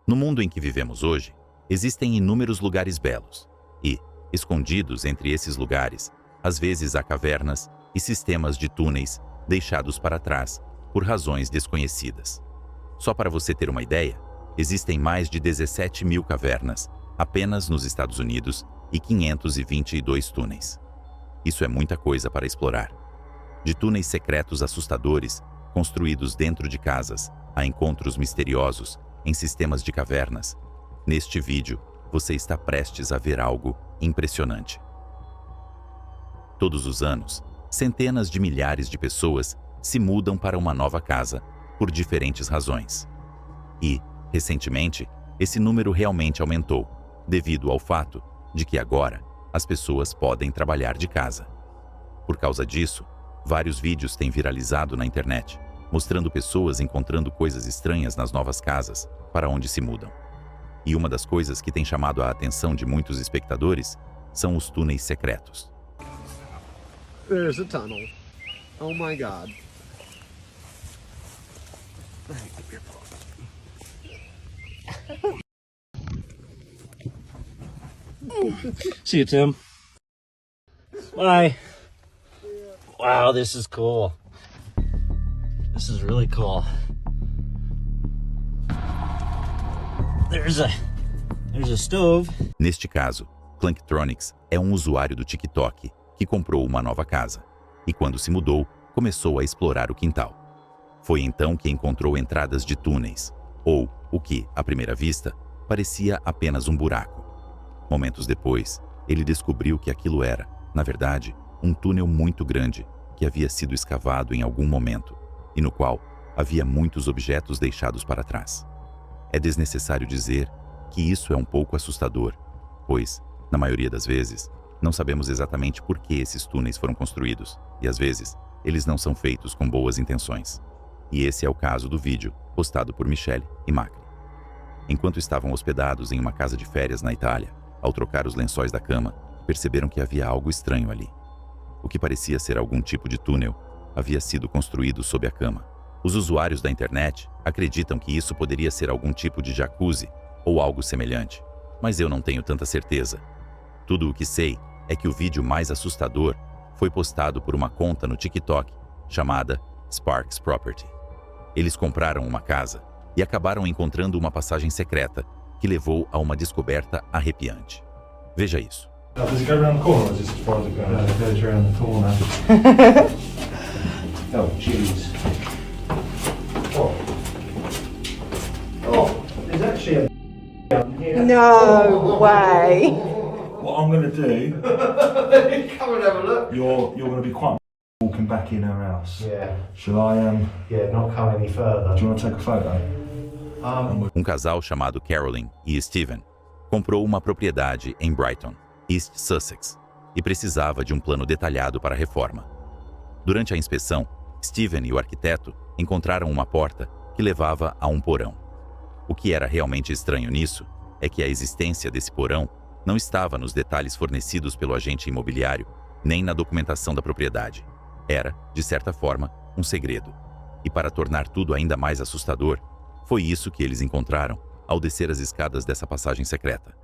No mundo em que vivemos hoje, existem inúmeros lugares belos e, escondidos entre esses lugares, às vezes há cavernas e sistemas de túneis deixados para trás por razões desconhecidas. Só para você ter uma ideia, existem mais de 17 mil cavernas apenas nos Estados Unidos e 522 túneis. Isso é muita coisa para explorar. De túneis secretos assustadores, construídos dentro de casas, a encontros misteriosos em sistemas de cavernas. Neste vídeo, você está prestes a ver algo impressionante. Todos os anos, centenas de milhares de pessoas se mudam para uma nova casa por diferentes razões. E, recentemente, esse número realmente aumentou, devido ao fato de que agora as pessoas podem trabalhar de casa. Por causa disso, vários vídeos têm viralizado na internet, mostrando pessoas encontrando coisas estranhas nas novas casas para onde se mudam. E uma das coisas que tem chamado a atenção de muitos espectadores são os túneis secretos. There's a tunnel. Oh my God. See you, Tim. Bye. Wow, this is cool. This is really cool. There's a stove. Neste caso, Planktronics é um usuário do TikTok que comprou uma nova casa e, quando se mudou, começou a explorar o quintal. Foi então que encontrou entradas de túneis, ou o que, à primeira vista, parecia apenas um buraco. Momentos depois, ele descobriu que aquilo era, na verdade, um túnel muito grande que havia sido escavado em algum momento e no qual havia muitos objetos deixados para trás. É desnecessário dizer que isso é um pouco assustador, pois, na maioria das vezes, não sabemos exatamente por que esses túneis foram construídos e, às vezes, eles não são feitos com boas intenções. E esse é o caso do vídeo postado por Michelle e Macri. Enquanto estavam hospedados em uma casa de férias na Itália, ao trocar os lençóis da cama, perceberam que havia algo estranho ali. O que parecia ser algum tipo de túnel havia sido construído sob a cama. Os usuários da internet acreditam que isso poderia ser algum tipo de jacuzzi ou algo semelhante, mas eu não tenho tanta certeza. Tudo o que sei é que o vídeo mais assustador foi postado por uma conta no TikTok chamada Sparks Property. Eles compraram uma casa e acabaram encontrando uma passagem secreta que levou a uma descoberta arrepiante. Veja isso. Does it go around the corner or is it as far as it goes? It goes around the corner. Oh, jeez. Oh. Oh, there's actually a here. No way. What I'm going to do, Come and have a look. you're going to be quite walking back in her house. Yeah. Shall I, Yeah, not come any further. do you want to take a photo? Um casal chamado Carolyn e Steven comprou uma propriedade em Brighton, East Sussex, e precisava de um plano detalhado para a reforma. Durante a inspeção, Steven e o arquiteto encontraram uma porta que levava a um porão. O que era realmente estranho nisso é que a existência desse porão não estava nos detalhes fornecidos pelo agente imobiliário, nem na documentação da propriedade. Era, de certa forma, um segredo. E para tornar tudo ainda mais assustador, foi isso que eles encontraram ao descer as escadas dessa passagem secreta.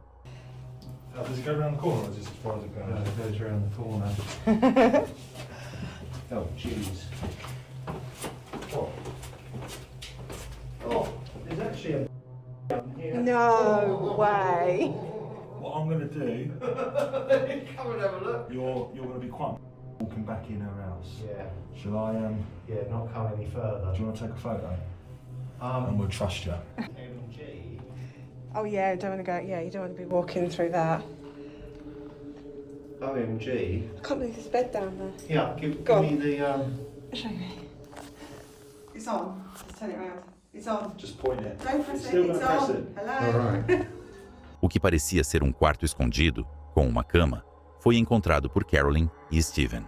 Does it go around the corner or is it as far as it goes? It goes around the corner. Oh, jeez. Oh. Oh, there's actually a here. No way. What I'm going to do, Come and have a look. you're going to be quite walking back in her house. Yeah. Shall I, Yeah, not come any further. do you want to take a photo? And we'll trust you. MG. Oh yeah, I don't want to go. Yeah, you don't want to be walking through that. OMG. I can't believe there's a bed down there. Yeah, give Go me on. the Show me. It's on. Just turn it around. It's on. Just point it. Don't press Still it. It's gonna press on. it. Hello. Alright. O que parecia ser um quarto escondido, com uma cama, foi encontrado por Carolyn e Steven.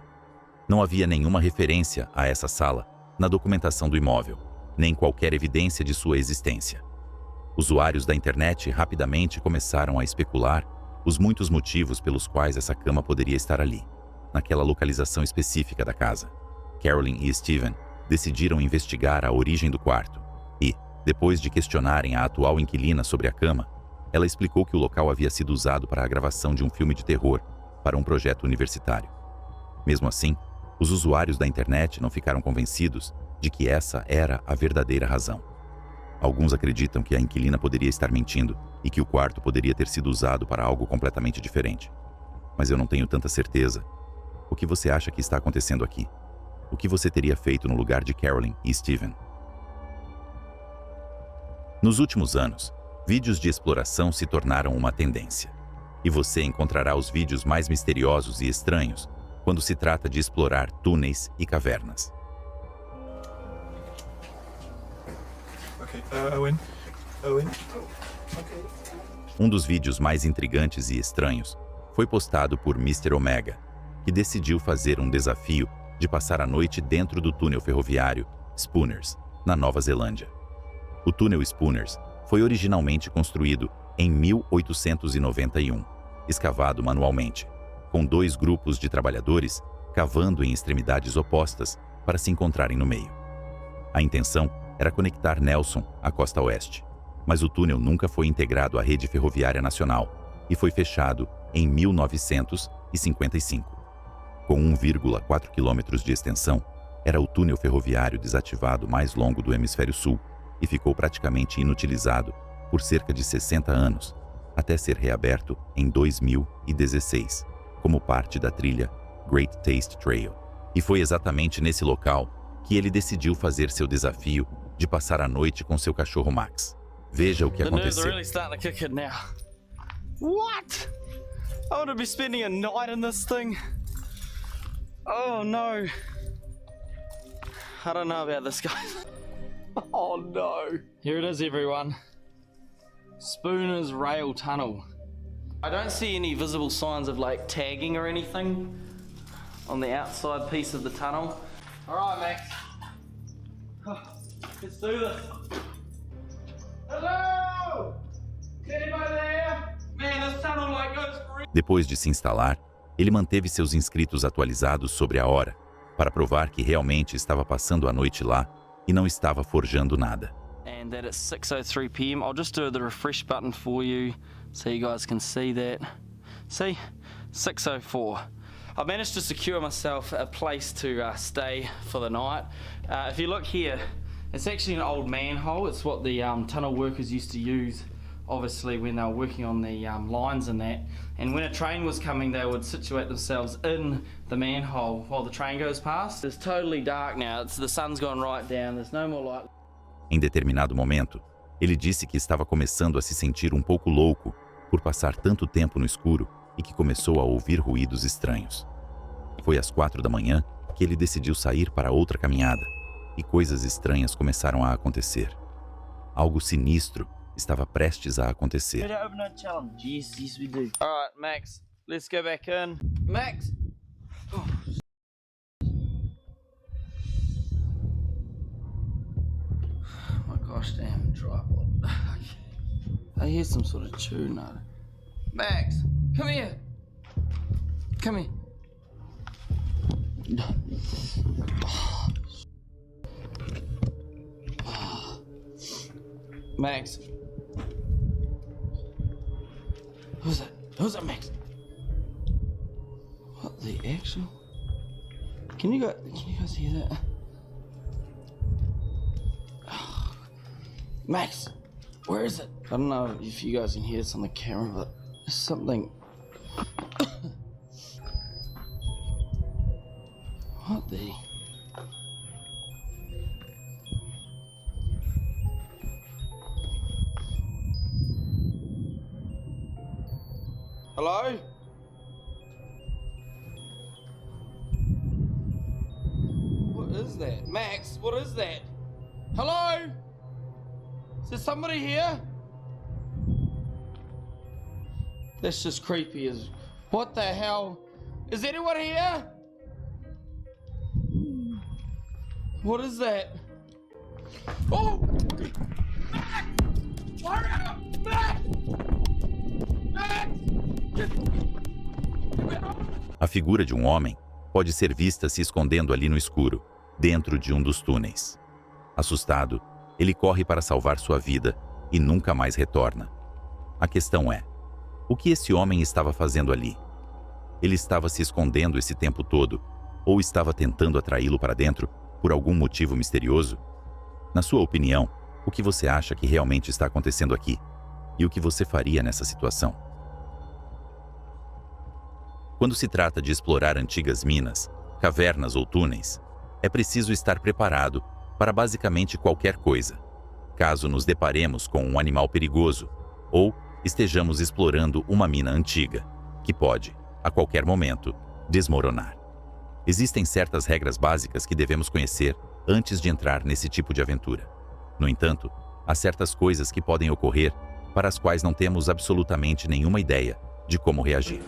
Não havia nenhuma referência a essa sala na documentação do imóvel, nem qualquer evidência de sua existência. Usuários da internet rapidamente começaram a especular os muitos motivos pelos quais essa cama poderia estar ali, naquela localização específica da casa. Carolyn e Steven decidiram investigar a origem do quarto e, Depois de questionarem a atual inquilina sobre a cama, ela explicou que o local havia sido usado para a gravação de um filme de terror para um projeto universitário. Mesmo assim, os usuários da internet não ficaram convencidos de que essa era a verdadeira razão. Alguns acreditam que a inquilina poderia estar mentindo e que o quarto poderia ter sido usado para algo completamente diferente. Mas eu não tenho tanta certeza. O que você acha que está acontecendo aqui? O que você teria feito no lugar de Carolyn e Steven? Nos últimos anos, vídeos de exploração se tornaram uma tendência. E você encontrará os vídeos mais misteriosos e estranhos quando se trata de explorar túneis e cavernas. Okay, Owen. Owen. Um dos vídeos mais intrigantes e estranhos foi postado por Mr. Omega, que decidiu fazer um desafio de passar a noite dentro do túnel ferroviário Spooners, na Nova Zelândia. O túnel Spooners foi originalmente construído em 1891, escavado manualmente, com 2 grupos de trabalhadores cavando em extremidades opostas para se encontrarem no meio. A intenção era conectar Nelson à costa oeste, mas o túnel nunca foi integrado à rede ferroviária nacional e foi fechado em 1955. Com 1,4 quilômetros de extensão, era o túnel ferroviário desativado mais longo do hemisfério sul e ficou praticamente inutilizado por cerca de 60 anos, até ser reaberto em 2016, como parte da trilha Great Taste Trail. E foi exatamente nesse local que ele decidiu fazer seu desafio de passar a noite com seu cachorro Max. Veja o que aconteceu. The nerves are really starting to kick in now. What? I want to be spending a night in this thing. Oh no. I don't know about this, guys. Oh no. Here it is, everyone. Spooners Rail Tunnel. I don't see any visible signs of like tagging or anything on the outside piece of the tunnel. Alright, Max. Let's do this. Hello! Is anybody there? Man, this tunnel like goes for... Depois de se instalar, ele manteve seus inscritos atualizados sobre a hora, para provar que realmente estava passando a noite lá e não estava forjando nada. And that it's 6:03 p.m. I'll just do the refresh button for you so you guys can see that. See? 6:04. I managed to secure myself a place to stay for the night. If you look here, it's actually an old manhole. It's what the tunnel workers used to use, obviously, when they were working on the lines and that. And when a train was coming, they would situate themselves in the manhole while the train goes past. It's totally dark now. The sun's gone right down. There's no more light. Em determinado momento, ele disse que estava começando a se sentir um pouco louco por passar tanto tempo no escuro e que começou a ouvir ruídos estranhos. Foi às 4 da manhã que ele decidiu sair para outra caminhada e coisas estranhas começaram a acontecer. Algo sinistro estava prestes a acontecer. Yes, yes we do. Alright, Max, let's go back in. Max! Oh. My gosh damn tripod. I hear some sort of tune now. Max, come here! Come here. Max. Who's that? Who's that, Max? What the actual? Can you guys hear that? Max, where is it? I don't know if you guys can hear this on the camera, but there's something. What the? Hello? What is that? Max, what is that? Hello? Is there somebody here? That's just creepy as... What the hell? Is anyone here? What is that? Oh! Max! Hurry up! Max! Max! A figura de um homem pode ser vista se escondendo ali no escuro, dentro de um dos túneis. Assustado, Ele corre para salvar sua vida e nunca mais retorna. A questão é: o que esse homem estava fazendo ali? Ele estava se escondendo esse tempo todo, ou estava tentando atraí-lo para dentro por algum motivo misterioso? Na sua opinião, o que você acha que realmente está acontecendo aqui? E o que você faria nessa situação? Quando se trata de explorar antigas minas, cavernas ou túneis, é preciso estar preparado para basicamente qualquer coisa, caso nos deparemos com um animal perigoso ou estejamos explorando uma mina antiga, que pode, a qualquer momento, desmoronar. Existem certas regras básicas que devemos conhecer antes de entrar nesse tipo de aventura. No entanto, há certas coisas que podem ocorrer para as quais não temos absolutamente nenhuma ideia de como reagir.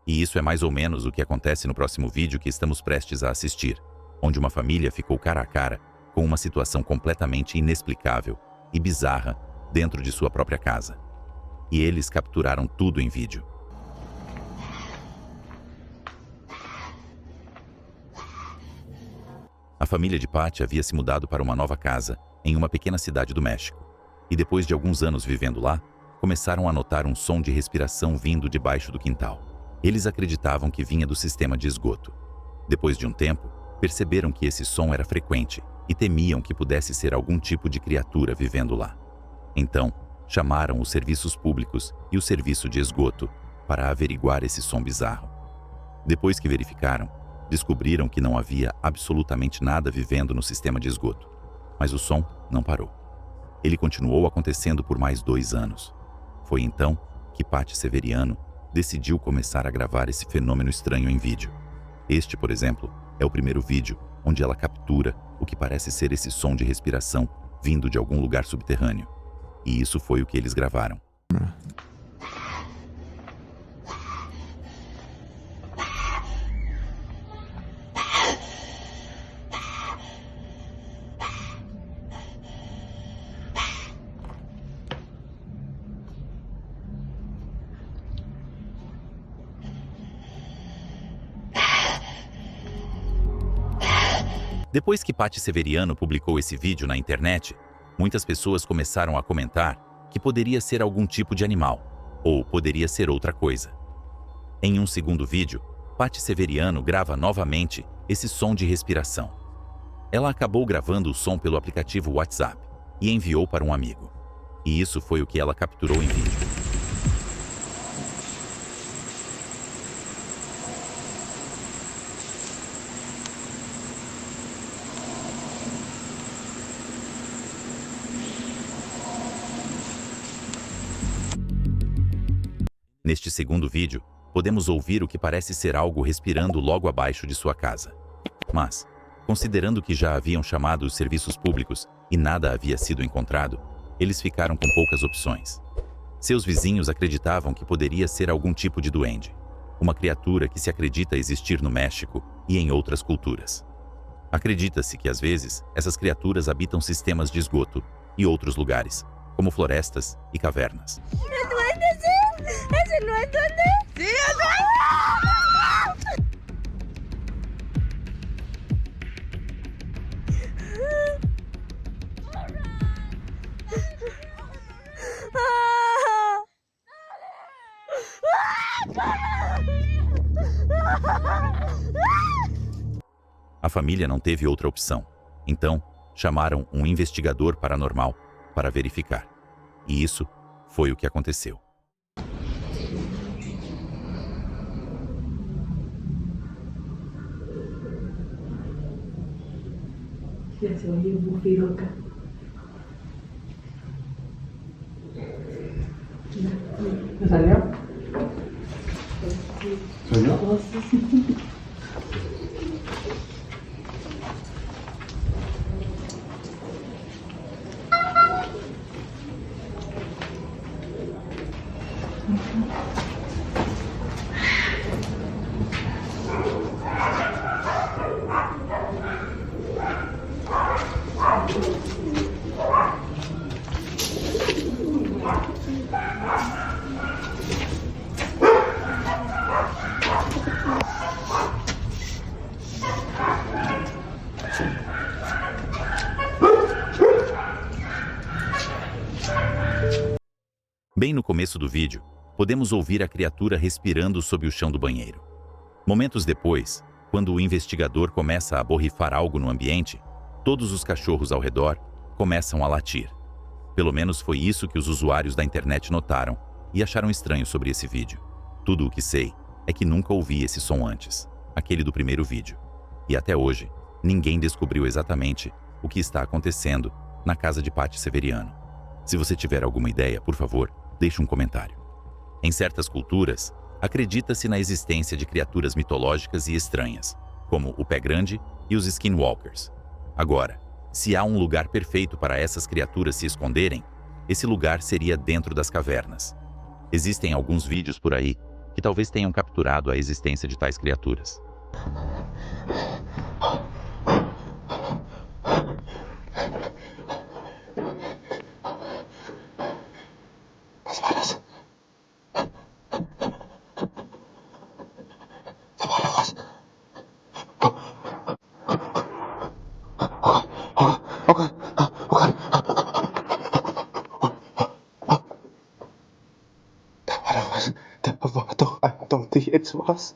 E isso é mais ou menos o que acontece no próximo vídeo que estamos prestes a assistir, onde uma família ficou cara a cara com uma situação completamente inexplicável e bizarra dentro de sua própria casa. E eles capturaram tudo em vídeo. A família de Patty havia se mudado para uma nova casa em uma pequena cidade do México. E depois de alguns anos vivendo lá, começaram a notar um som de respiração vindo debaixo do quintal. Eles acreditavam que vinha do sistema de esgoto. Depois de um tempo, perceberam que esse som era frequente e temiam que pudesse ser algum tipo de criatura vivendo lá. Então, chamaram os serviços públicos e o serviço de esgoto para averiguar esse som bizarro. Depois que verificaram, descobriram que não havia absolutamente nada vivendo no sistema de esgoto. Mas o som não parou. Ele continuou acontecendo por mais 2 anos. Foi então que Patty Severiano decidiu começar a gravar esse fenômeno estranho em vídeo. Este, por exemplo, é o primeiro vídeo onde ela captura o que parece ser esse som de respiração vindo de algum lugar subterrâneo. E isso foi o que eles gravaram. Depois que Patty Severiano publicou esse vídeo na internet, muitas pessoas começaram a comentar que poderia ser algum tipo de animal, ou poderia ser outra coisa. Em um segundo vídeo, Patty Severiano grava novamente esse som de respiração. Ela acabou gravando o som pelo aplicativo WhatsApp e enviou para um amigo. E isso foi o que ela capturou em vídeo. Neste segundo vídeo, podemos ouvir o que parece ser algo respirando logo abaixo de sua casa. Mas, considerando que já haviam chamado os serviços públicos e nada havia sido encontrado, eles ficaram com poucas opções. Seus vizinhos acreditavam que poderia ser algum tipo de duende, uma criatura que se acredita existir no México e em outras culturas. Acredita-se que, às vezes, essas criaturas habitam sistemas de esgoto e outros lugares, como florestas e cavernas. ¿Ese no es duende? ¡Sí, es duende! A família não teve outra opção, então chamaram um investigador paranormal para verificar. E isso foi o que aconteceu. Se oye un bufido acá. ¿Me salió? ¿Soy yo? Bem no começo do vídeo, podemos ouvir a criatura respirando sob o chão do banheiro. Momentos depois, quando o investigador começa a borrifar algo no ambiente, todos os cachorros ao redor começam a latir. Pelo menos foi isso que os usuários da internet notaram e acharam estranho sobre esse vídeo. Tudo o que sei é que nunca ouvi esse som antes, aquele do primeiro vídeo. E até hoje, ninguém descobriu exatamente o que está acontecendo na casa de Patty Severiano. Se você tiver alguma ideia, por favor, deixe um comentário. Em certas culturas, acredita-se na existência de criaturas mitológicas e estranhas, como o Pé Grande e os Skinwalkers. Agora, se há um lugar perfeito para essas criaturas se esconderem, esse lugar seria dentro das cavernas. Existem alguns vídeos por aí que talvez tenham capturado a existência de tais criaturas. I don't think it was.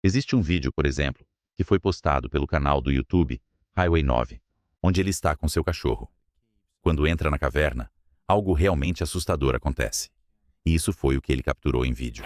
Existe um vídeo, por exemplo, que foi postado pelo canal do YouTube Highway 9, onde ele está com seu cachorro. Quando entra na caverna, algo realmente assustador acontece. E isso foi o que ele capturou em vídeo.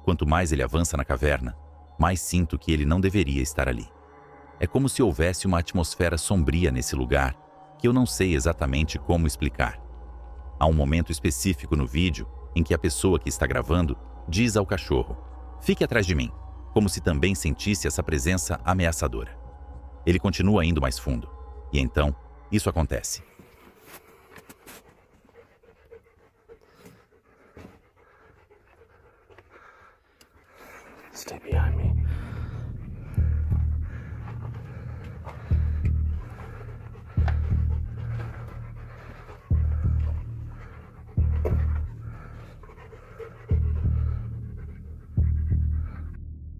Quanto mais ele avança na caverna, mais sinto que ele não deveria estar ali. É como se houvesse uma atmosfera sombria nesse lugar, que eu não sei exatamente como explicar. Há um momento específico no vídeo em que a pessoa que está gravando diz ao cachorro: "Fique atrás de mim", como se também sentisse essa presença ameaçadora. Ele continua indo mais fundo, e então, isso acontece. Stay behind me.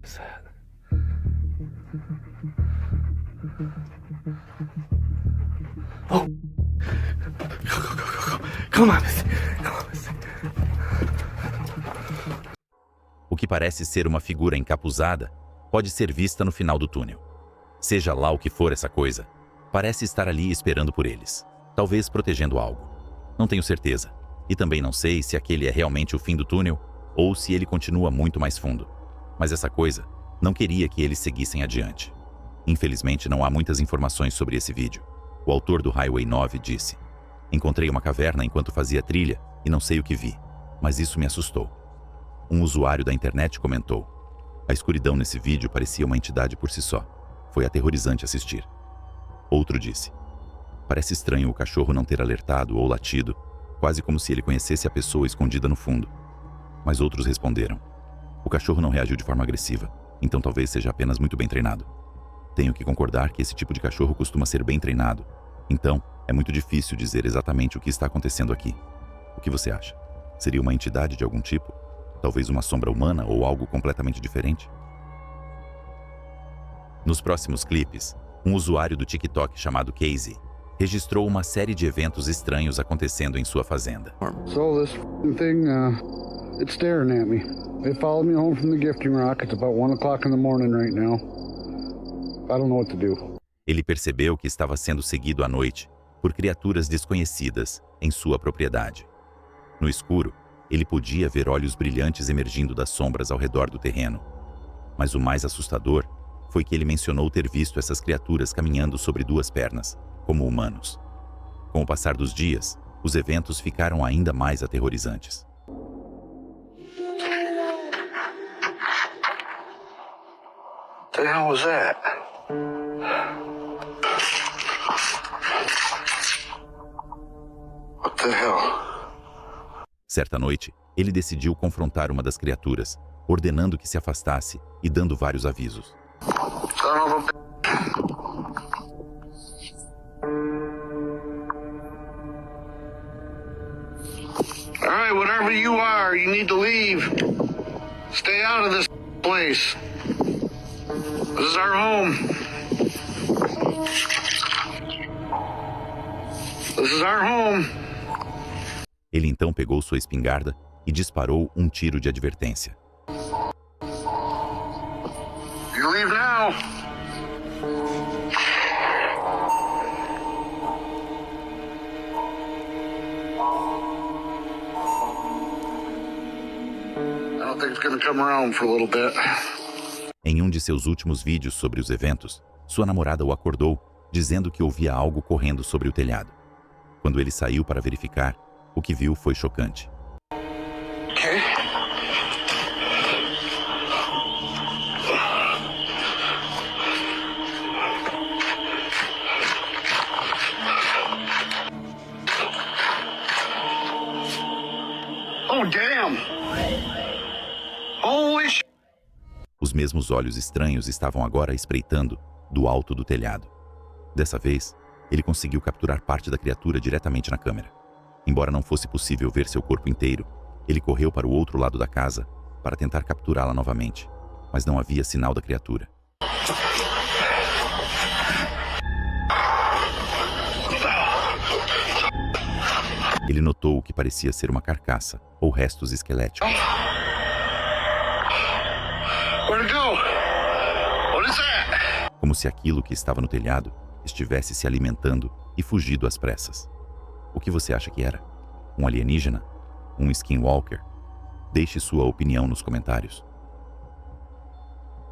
What's that? Oh! Go. Come on, Missy. Come on, Missy. O que parece ser uma figura encapuzada pode ser vista no final do túnel. Seja lá o que for essa coisa, parece estar ali esperando por eles, talvez protegendo algo. Não tenho certeza, e também não sei se aquele é realmente o fim do túnel ou se ele continua muito mais fundo. Mas essa coisa não queria que eles seguissem adiante. Infelizmente não há muitas informações sobre esse vídeo. O autor do Highway 9 disse: "Encontrei uma caverna enquanto fazia trilha e não sei o que vi, mas isso me assustou." Um usuário da internet comentou: "A escuridão nesse vídeo parecia uma entidade por si só. Foi aterrorizante assistir." Outro disse: "Parece estranho o cachorro não ter alertado ou latido, quase como se ele conhecesse a pessoa escondida no fundo." Mas outros responderam: "O cachorro não reagiu de forma agressiva, então talvez seja apenas muito bem treinado." Tenho que concordar que esse tipo de cachorro costuma ser bem treinado, então é muito difícil dizer exatamente o que está acontecendo aqui. O que você acha? Seria uma entidade de algum tipo? Talvez uma sombra humana ou algo completamente diferente? Nos próximos clipes, um usuário do TikTok chamado Casey registrou uma série de eventos estranhos acontecendo em sua fazenda. So this thing, it's staring at me. It followed me home from the gifting rock. It's about 1 o'clock in the morning right now. I don't know what to do. Ele percebeu que estava sendo seguido à noite por criaturas desconhecidas em sua propriedade. No escuro, ele podia ver olhos brilhantes emergindo das sombras ao redor do terreno. Mas o mais assustador foi que ele mencionou ter visto essas criaturas caminhando sobre 2 pernas, como humanos. Com o passar dos dias, os eventos ficaram ainda mais aterrorizantes. What the hell was that? What the hell? Certa noite, ele decidiu confrontar uma das criaturas, ordenando que se afastasse e dando vários avisos. Son of a... All right, whatever you are, you need to leave. Stay out of this place. This is our home. This is our home. Ele então pegou sua espingarda e disparou um tiro de advertência. You leave now. I don't think it's gonna come around for a little bit. Em um de seus últimos vídeos sobre os eventos, sua namorada o acordou, dizendo que ouvia algo correndo sobre o telhado. Quando ele saiu para verificar, o que viu foi chocante. Okay. Oh, damn! Holy sh... Os mesmos olhos estranhos estavam agora espreitando do alto do telhado. Dessa vez, ele conseguiu capturar parte da criatura diretamente na câmera. Embora não fosse possível ver seu corpo inteiro, ele correu para o outro lado da casa para tentar capturá-la novamente, mas não havia sinal da criatura. Ele notou o que parecia ser uma carcaça ou restos esqueléticos. Where'd it go? What is that? Como se aquilo que estava no telhado estivesse se alimentando e fugido às pressas. O que você acha que era? Um alienígena? Um skinwalker? Deixe sua opinião nos comentários.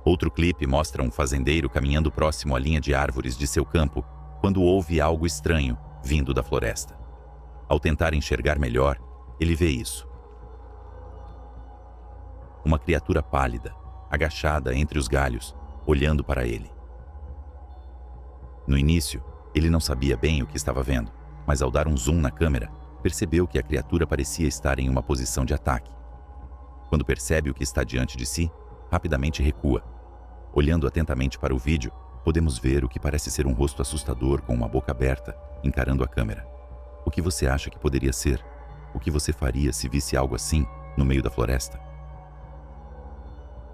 Outro clipe mostra um fazendeiro caminhando próximo à linha de árvores de seu campo quando ouve algo estranho vindo da floresta. Ao tentar enxergar melhor, ele vê isso. Uma criatura pálida, agachada entre os galhos, olhando para ele. No início, ele não sabia bem o que estava vendo, mas ao dar um zoom na câmera, percebeu que a criatura parecia estar em uma posição de ataque. Quando percebe o que está diante de si, rapidamente recua. Olhando atentamente para o vídeo, podemos ver o que parece ser um rosto assustador com uma boca aberta, encarando a câmera. O que você acha que poderia ser? O que você faria se visse algo assim no meio da floresta?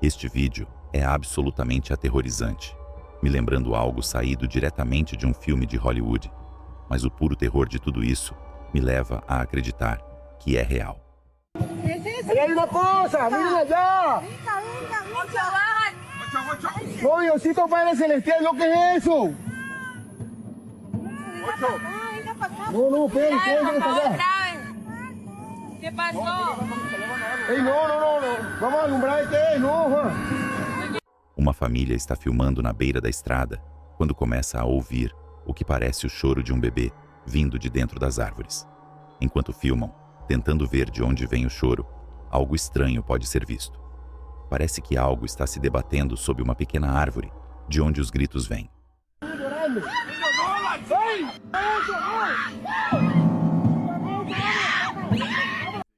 Este vídeo é absolutamente aterrorizante, me lembrando algo saído diretamente de um filme de Hollywood, mas o puro terror de tudo isso me leva a acreditar que é real. ¡Hay una cosa! ¡Miren allá! ¡No, Diosito Padre Celestial! ¿Lo que es eso? No, espérense allá. ¿Qué pasó? ¡Ey, no! ¡Vamos a alumbrar qué es, no! Uma família está filmando na beira da estrada quando começa a ouvir o que parece o choro de um bebê vindo de dentro das árvores. Enquanto filmam, tentando ver de onde vem o choro, algo estranho pode ser visto. Parece que algo está se debatendo sob uma pequena árvore, de onde os gritos vêm.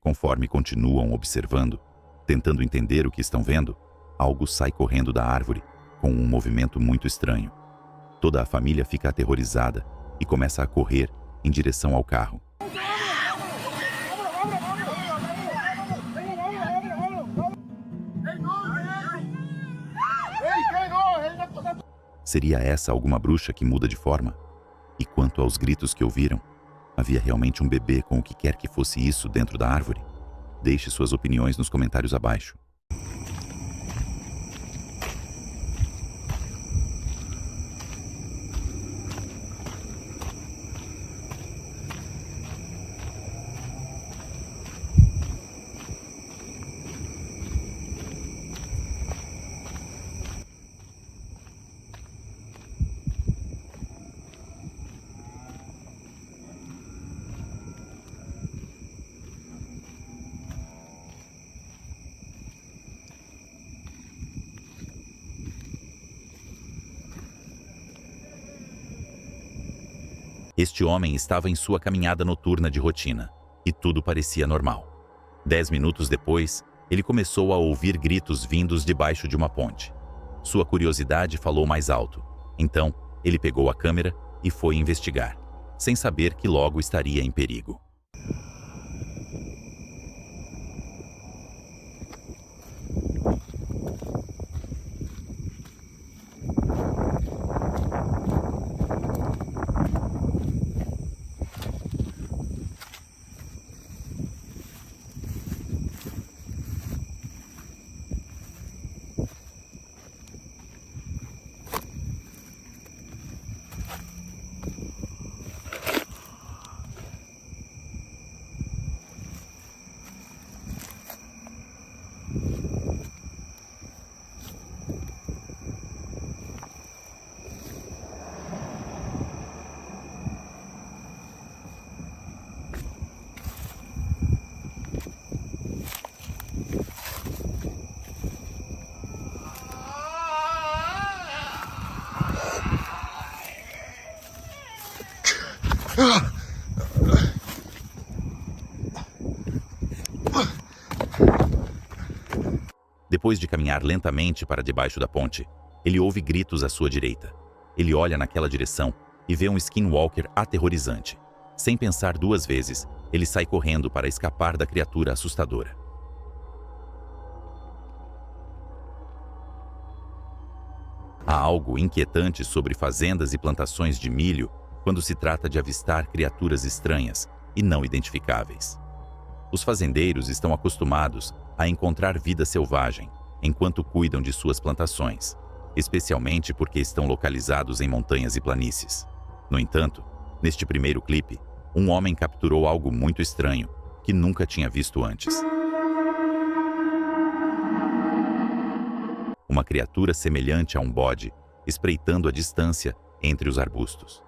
Conforme continuam observando, tentando entender o que estão vendo, algo sai correndo da árvore, com um movimento muito estranho. Toda a família fica aterrorizada e começa a correr em direção ao carro. Seria essa alguma bruxa que muda de forma? E quanto aos gritos que ouviram, havia realmente um bebê com o que quer que fosse isso dentro da árvore? Deixe suas opiniões nos comentários abaixo. Este homem estava em sua caminhada noturna de rotina, e tudo parecia normal. 10 minutos depois, ele começou a ouvir gritos vindos debaixo de uma ponte. Sua curiosidade falou mais alto. Então, ele pegou a câmera e foi investigar, sem saber que logo estaria em perigo. Depois de caminhar lentamente para debaixo da ponte, ele ouve gritos à sua direita. Ele olha naquela direção e vê um skinwalker aterrorizante. Sem pensar duas vezes, ele sai correndo para escapar da criatura assustadora. Há algo inquietante sobre fazendas e plantações de milho quando se trata de avistar criaturas estranhas e não identificáveis. Os fazendeiros estão acostumados a encontrar vida selvagem enquanto cuidam de suas plantações, especialmente porque estão localizados em montanhas e planícies. No entanto, neste primeiro clipe, um homem capturou algo muito estranho que nunca tinha visto antes. Uma criatura semelhante a um bode, espreitando à distância entre os arbustos.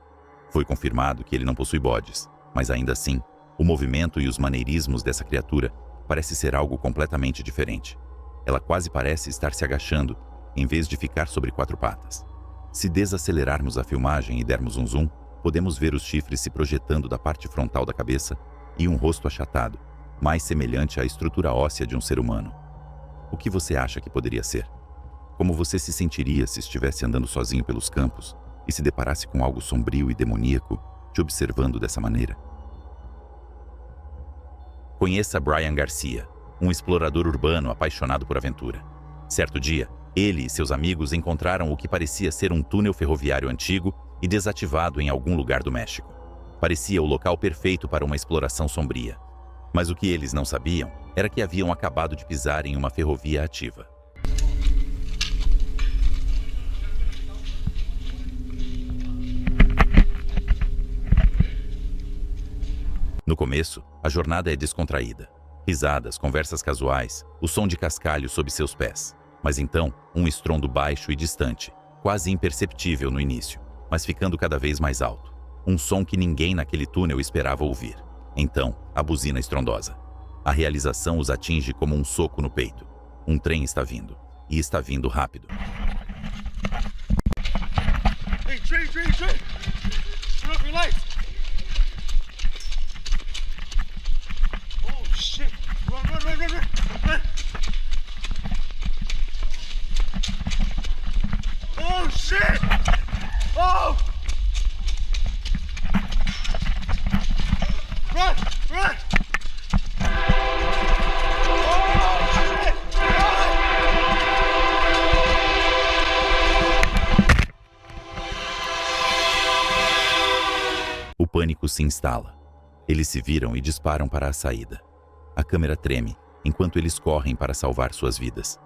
Foi confirmado que ele não possui bodes, mas ainda assim, o movimento e os maneirismos dessa criatura parece ser algo completamente diferente. Ela quase parece estar se agachando, em vez de ficar sobre 4 patas. Se desacelerarmos a filmagem e dermos um zoom, podemos ver os chifres se projetando da parte frontal da cabeça e um rosto achatado, mais semelhante à estrutura óssea de um ser humano. O que você acha que poderia ser? Como você se sentiria se estivesse andando sozinho pelos campos e se deparasse com algo sombrio e demoníaco te observando dessa maneira? Conheça Brian Garcia, um explorador urbano apaixonado por aventura. Certo dia, ele e seus amigos encontraram o que parecia ser um túnel ferroviário antigo e desativado em algum lugar do México. Parecia o local perfeito para uma exploração sombria. Mas o que eles não sabiam era que haviam acabado de pisar em uma ferrovia ativa. No começo, a jornada é descontraída. Risadas, conversas casuais, o som de cascalho sob seus pés. Mas então, um estrondo baixo e distante, quase imperceptível no início, mas ficando cada vez mais alto. Um som que ninguém naquele túnel esperava ouvir. Então, a buzina estrondosa. A realização os atinge como um soco no peito. Um trem está vindo. E está vindo rápido. Hey, train! Turn off your lights! Oh, shit! Run! Oh, shit! Oh! Run! Oh, shit! pânico se instala. Eles se viram e disparam para a saída. A câmera treme, enquanto eles correm para salvar suas vidas.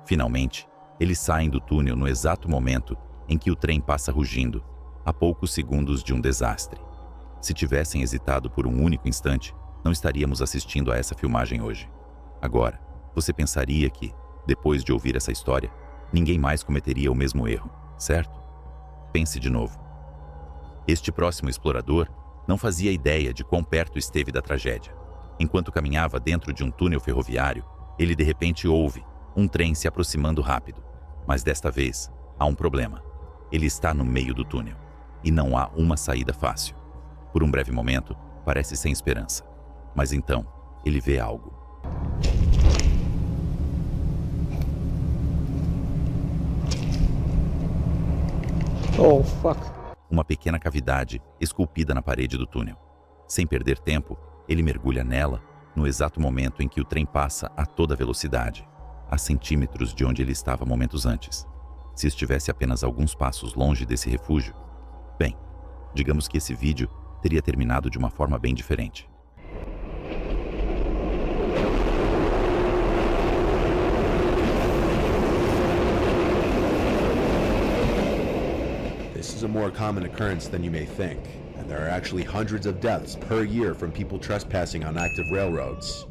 Finalmente, eles saem do túnel no exato momento em que o trem passa rugindo, a poucos segundos de um desastre. Se tivessem hesitado por um único instante, não estaríamos assistindo a essa filmagem hoje. Agora, você pensaria que, depois de ouvir essa história, ninguém mais cometeria o mesmo erro, certo? Pense de novo. Este próximo explorador não fazia ideia de quão perto esteve da tragédia. Enquanto caminhava dentro de um túnel ferroviário, ele de repente ouve um trem se aproximando rápido. Mas desta vez, há um problema. Ele está no meio do túnel, e não há uma saída fácil. Por um breve momento, parece sem esperança. Mas então, ele vê algo. Oh, fuck. Uma pequena cavidade esculpida na parede do túnel. Sem perder tempo, ele mergulha nela no exato momento em que o trem passa a toda velocidade, a centímetros de onde ele estava momentos antes. Se estivesse apenas alguns passos longe desse refúgio, bem, digamos que esse vídeo teria terminado de uma forma bem diferente. This is a more common occurrence than you may think, and there are actually hundreds of deaths per year from people trespassing on active railroads.